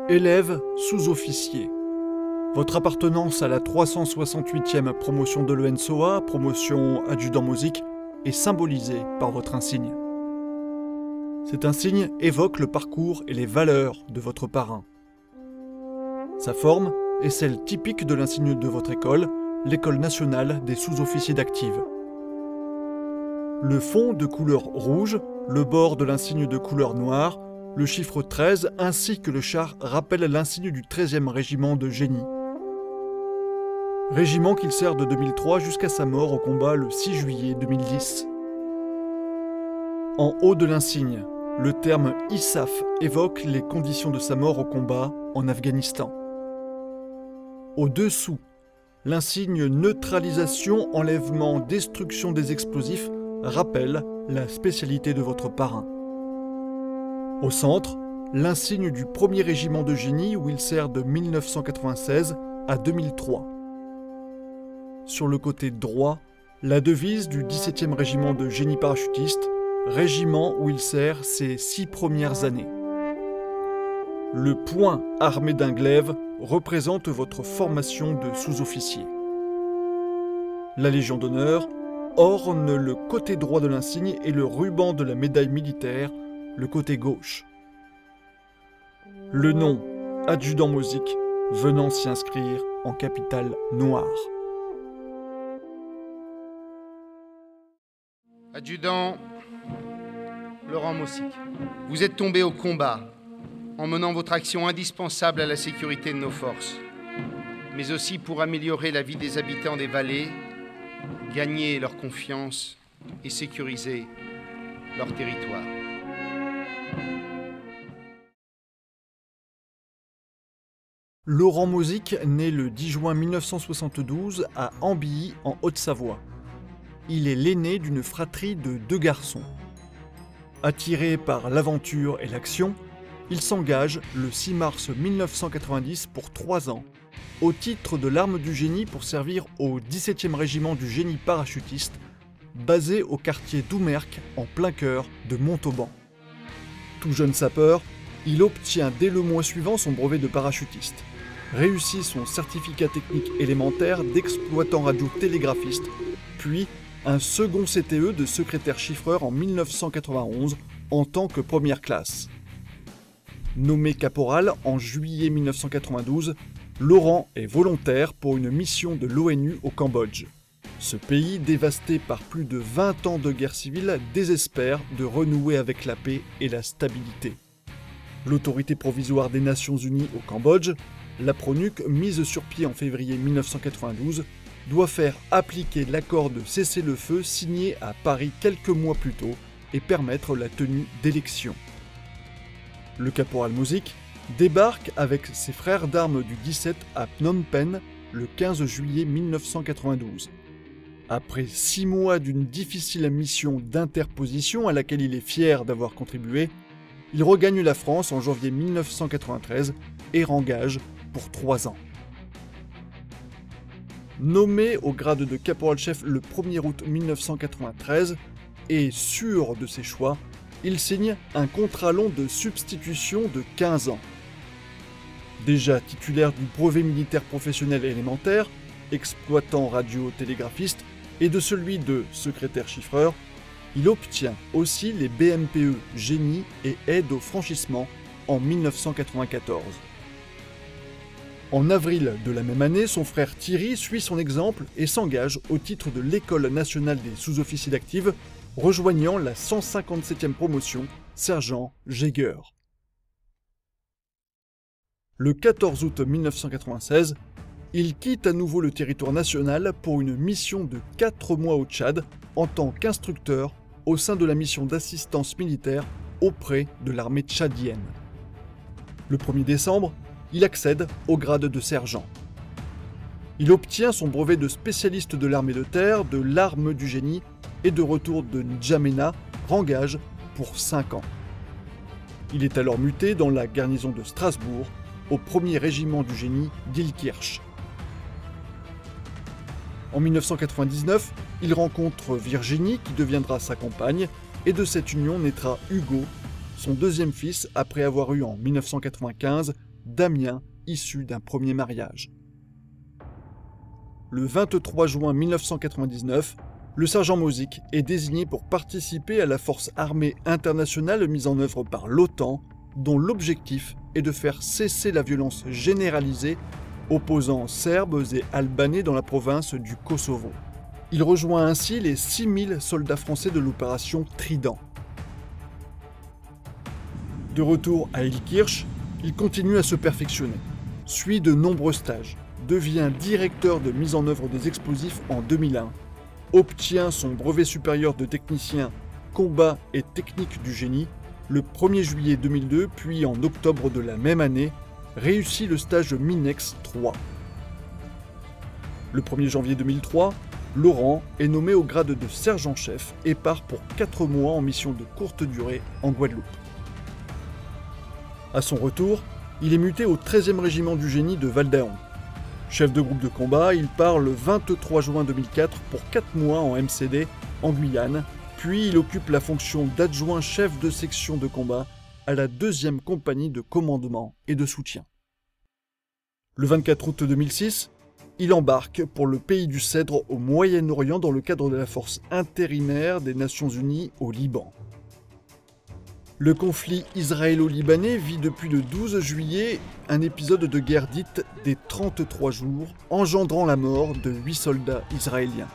Élève sous-officier. Votre appartenance à la 368e promotion de l'ENSOA, promotion adjudant Mosic, est symbolisée par votre insigne. Cet insigne évoque le parcours et les valeurs de votre parrain. Sa forme est celle typique de l'insigne de votre école, l'École nationale des sous-officiers d'active. Le fond de couleur rouge, le bord de l'insigne de couleur noire, le chiffre 13 ainsi que le char rappellent l'insigne du 13e régiment de génie. Régiment qu'il sert de 2003 jusqu'à sa mort au combat le 6 juillet 2010. En haut de l'insigne, le terme ISAF évoque les conditions de sa mort au combat en Afghanistan. Au-dessous, l'insigne neutralisation, enlèvement, destruction des explosifs rappelle la spécialité de votre parrain. Au centre, l'insigne du 1er régiment de génie où il sert de 1996 à 2003. Sur le côté droit, la devise du 17e régiment de génie parachutiste, régiment où il sert ses 6 premières années. Le point armé d'un glaive représente votre formation de sous-officier. La Légion d'honneur orne le côté droit de l'insigne et le ruban de la médaille militaire, le côté gauche. Le nom adjudant Mosic venant s'y inscrire en capitale noire. Adjudant Laurent Mosic, vous êtes tombé au combat en menant votre action indispensable à la sécurité de nos forces, mais aussi pour améliorer la vie des habitants des vallées, gagner leur confiance et sécuriser leur territoire. Laurent Mosic naît le 10 juin 1972 à Ambilly, en Haute-Savoie. Il est l'aîné d'une fratrie de 2 garçons. Attiré par l'aventure et l'action, il s'engage le 6 mars 1990 pour 3 ans, au titre de l'arme du génie pour servir au 17e régiment du génie parachutiste, basé au quartier d'Oumerc, en plein cœur de Montauban. Tout jeune sapeur, il obtient dès le mois suivant son brevet de parachutiste, réussit son certificat technique élémentaire d'exploitant radiotélégraphiste, puis un second CTE de secrétaire chiffreur en 1991 en tant que première classe. Nommé caporal en juillet 1992, Laurent est volontaire pour une mission de l'ONU au Cambodge. Ce pays, dévasté par plus de 20 ans de guerre civile, désespère de renouer avec la paix et la stabilité. L'autorité provisoire des Nations Unies au Cambodge, la PRONUC, mise sur pied en février 1992, doit faire appliquer l'accord de cessez-le-feu signé à Paris quelques mois plus tôt et permettre la tenue d'élections. Le caporal Mosic débarque avec ses frères d'armes du 17 à Phnom Penh le 15 juillet 1992. Après 6 mois d'une difficile mission d'interposition à laquelle il est fier d'avoir contribué, il regagne la France en janvier 1993 et rengage pour 3 ans. Nommé au grade de caporal-chef le 1er août 1993 et sûr de ses choix, il signe un contrat long de substitution de 15 ans. Déjà titulaire du brevet militaire professionnel élémentaire, exploitant radiotélégraphiste, et de celui de secrétaire chiffreur, il obtient aussi les BMPE Génie et Aide au franchissement en 1994. En avril de la même année, son frère Thierry suit son exemple et s'engage au titre de l'École nationale des sous-officiers d'active, rejoignant la 157e promotion, sergent Jäger. Le 14 août 1996, il quitte à nouveau le territoire national pour une mission de 4 mois au Tchad en tant qu'instructeur au sein de la mission d'assistance militaire auprès de l'armée tchadienne. Le 1er décembre, il accède au grade de sergent. Il obtient son brevet de spécialiste de l'armée de terre, de l'arme du génie et de retour de N'Djamena, rengage pour 5 ans. Il est alors muté dans la garnison de Strasbourg, au 1er régiment du génie d'Ilkirch. En 1999, il rencontre Virginie qui deviendra sa compagne et de cette union naîtra Hugo, son 2e fils après avoir eu en 1995 Damien, issu d'un premier mariage. Le 23 juin 1999, le sergent Mozik est désigné pour participer à la force armée internationale mise en œuvre par l'OTAN, dont l'objectif est de faire cesser la violence généralisée opposant Serbes et Albanais dans la province du Kosovo. Il rejoint ainsi les 6000 soldats français de l'opération Trident. De retour à Illkirch, il continue à se perfectionner, suit de nombreux stages, devient directeur de mise en œuvre des explosifs en 2001, obtient son brevet supérieur de technicien combat et technique du génie le 1er juillet 2002, puis en octobre de la même année, réussit le stage Minex 3. Le 1er janvier 2003, Laurent est nommé au grade de sergent-chef et part pour 4 mois en mission de courte durée en Guadeloupe. À son retour, il est muté au 13e régiment du génie de Val-d'Aon. Chef de groupe de combat, il part le 23 juin 2004 pour 4 mois en MCD en Guyane, puis il occupe la fonction d'adjoint chef de section de combat à la 2e compagnie de commandement et de soutien. Le 24 août 2006, il embarque pour le pays du Cèdre au Moyen-Orient dans le cadre de la force intérimaire des Nations Unies au Liban. Le conflit israélo-libanais vit depuis le 12 juillet un épisode de guerre dite des 33 jours, engendrant la mort de 8 soldats israéliens.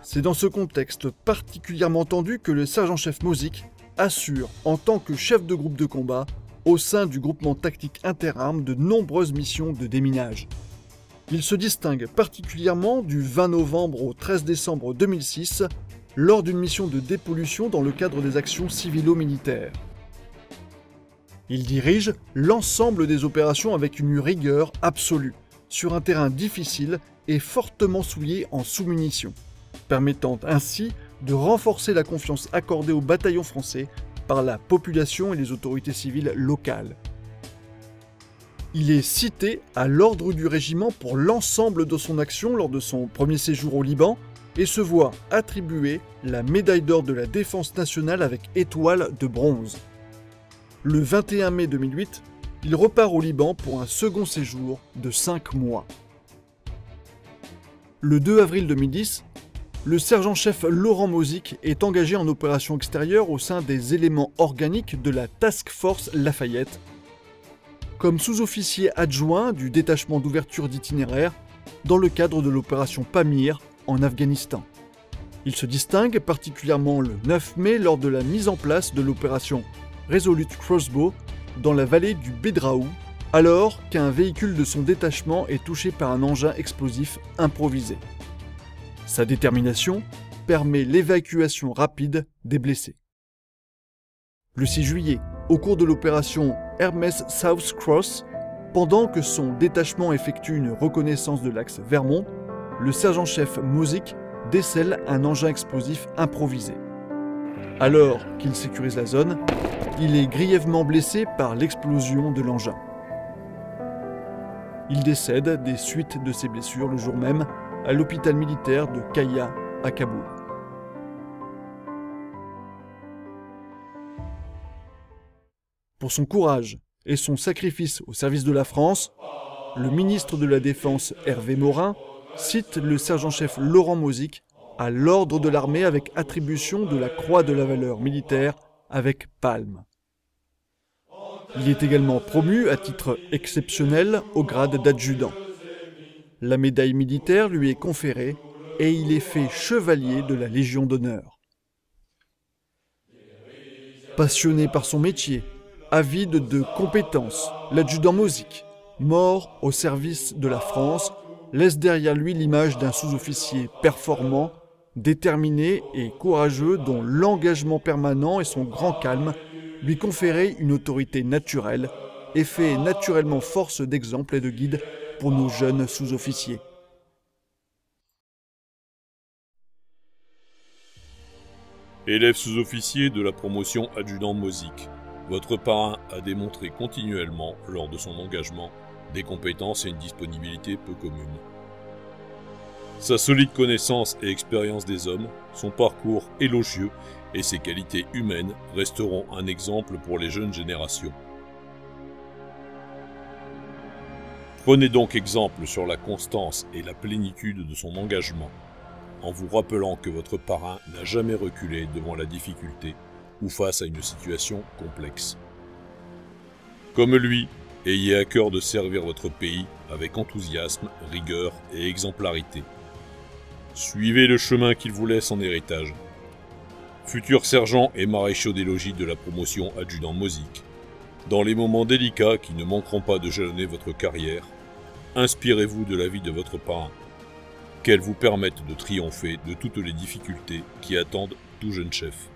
C'est dans ce contexte particulièrement tendu que le sergent-chef Mozik assure, en tant que chef de groupe de combat, au sein du groupement tactique interarmes de nombreuses missions de déminage. Il se distingue particulièrement du 20 novembre au 13 décembre 2006 lors d'une mission de dépollution dans le cadre des actions civilo-militaires. Il dirige l'ensemble des opérations avec une rigueur absolue, sur un terrain difficile et fortement souillé en sous-munitions, permettant ainsi de renforcer la confiance accordée au bataillon français par la population et les autorités civiles locales. Il est cité à l'ordre du régiment pour l'ensemble de son action lors de son premier séjour au Liban et se voit attribuer la médaille d'or de la défense nationale avec étoile de bronze. Le 21 mai 2008, il repart au Liban pour un second séjour de 5 mois. Le 2 avril 2010, le sergent-chef Laurent Mozik est engagé en opération extérieure au sein des éléments organiques de la Task Force Lafayette, comme sous-officier adjoint du détachement d'ouverture d'itinéraire dans le cadre de l'opération Pamir en Afghanistan. Il se distingue particulièrement le 9 mai lors de la mise en place de l'opération Resolute Crossbow dans la vallée du Bedraou, alors qu'un véhicule de son détachement est touché par un engin explosif improvisé. Sa détermination permet l'évacuation rapide des blessés. Le 6 juillet, au cours de l'opération Hermes South Cross, pendant que son détachement effectue une reconnaissance de l'axe Vermont, le sergent-chef Mozik décèle un engin explosif improvisé. Alors qu'il sécurise la zone, il est grièvement blessé par l'explosion de l'engin. Il décède des suites de ses blessures le jour même à l'hôpital militaire de Kaya à Kaboul. Pour son courage et son sacrifice au service de la France, le ministre de la Défense Hervé Morin cite le sergent-chef Laurent Mozik à l'ordre de l'armée avec attribution de la Croix de la valeur militaire avec palme. Il est également promu à titre exceptionnel au grade d'adjudant. La médaille militaire lui est conférée et il est fait chevalier de la Légion d'honneur. Passionné par son métier, avide de compétences, l'adjudant Mozik, mort au service de la France, laisse derrière lui l'image d'un sous-officier performant, déterminé et courageux dont l'engagement permanent et son grand calme lui conféraient une autorité naturelle et fait naturellement force d'exemple et de guide pour nos jeunes sous-officiers. Élève sous-officier de la promotion adjudant Mozik, votre parrain a démontré continuellement, lors de son engagement, des compétences et une disponibilité peu communes. Sa solide connaissance et expérience des hommes, son parcours élogieux et ses qualités humaines resteront un exemple pour les jeunes générations. Prenez donc exemple sur la constance et la plénitude de son engagement, en vous rappelant que votre parrain n'a jamais reculé devant la difficulté ou face à une situation complexe. Comme lui, ayez à cœur de servir votre pays avec enthousiasme, rigueur et exemplarité. Suivez le chemin qu'il vous laisse en héritage. Futurs sergents et maréchaux des logis de la promotion adjudant Mozik, dans les moments délicats qui ne manqueront pas de jalonner votre carrière, inspirez-vous de la vie de votre parrain, qu'elle vous permette de triompher de toutes les difficultés qui attendent tout jeune chef.